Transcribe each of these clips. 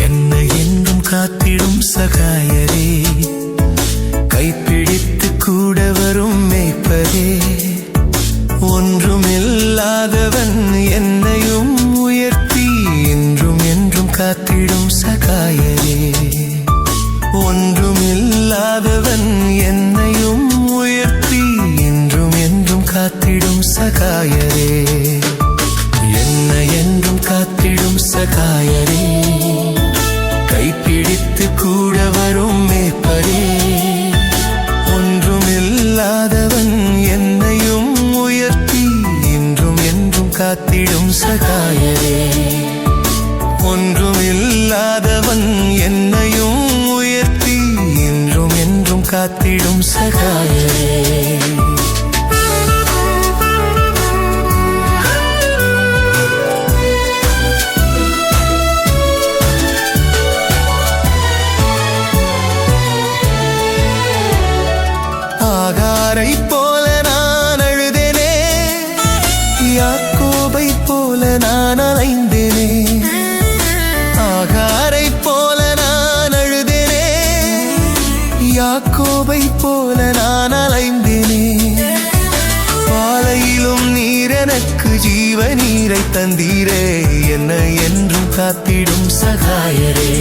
என்னை என்றும் காத்திடும் சகாயரே, கைப்பிடித்து கூட வரும் மேய்ப்பரே, ஒன்றுமில்லாதவன் என்னையும் உயர்த்தி என்றும் என்றும் காத்திடும் சகாயரே, ஒன்றுமில்லாதவன் என்னையும் உயர்த்தி என்றும் என்றும் காத்திடும் சகாயரே, என்னை என்றும் காத்திடும் சகாயரே, கைப்பிடித்து கூட வரும் மேய்ப்பரே, ஒன்றுமில்லாதவன் என்னையும் உயர்த்தி என்றும் என்றும் காத்திடும் சகாயரே, ஒன்றுமில்லாதவன் என்னையும் உயர்த்தி என்றும் என்றும் காத்திடும் சகாயரே. ஆகாரை போல நான் அழுதேனே, யாக்கோபை போல நான் அலைந்தேனே, ஆகாரை போல நான் அழுதேனே, யாக்கோபை போல நான் அலைந்தேனே, பாலையிலும் நீர் எனக்கு ஜீவ நீரை தந்தீரே, என்னை என்றும் காத்திடும் சகாயரே,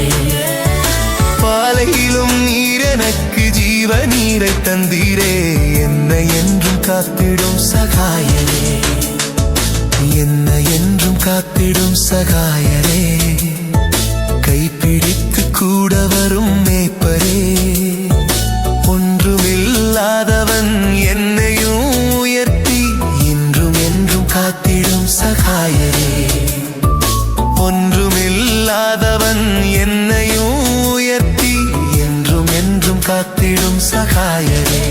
பாலையிலும் நீர் எனக்கு ஜீவ நீரை தந்தீரே, என்னை என்றும் காத்திடும் சகாயரே, என்னை என்றும் காத்திடும் சகாயரே, கைப்பிடித்து கூட வரும் மேய்ப்பரே, ஒன்றுமில்லாதவன் என்னையும் உயர்த்தி என்றும் என்றும் காத்திடும் சகாயரே, ஒன்றுமில்லாதவன் என்னையும் உயர்த்தி என்றும் என்றும் காத்திடும் சகாயரே.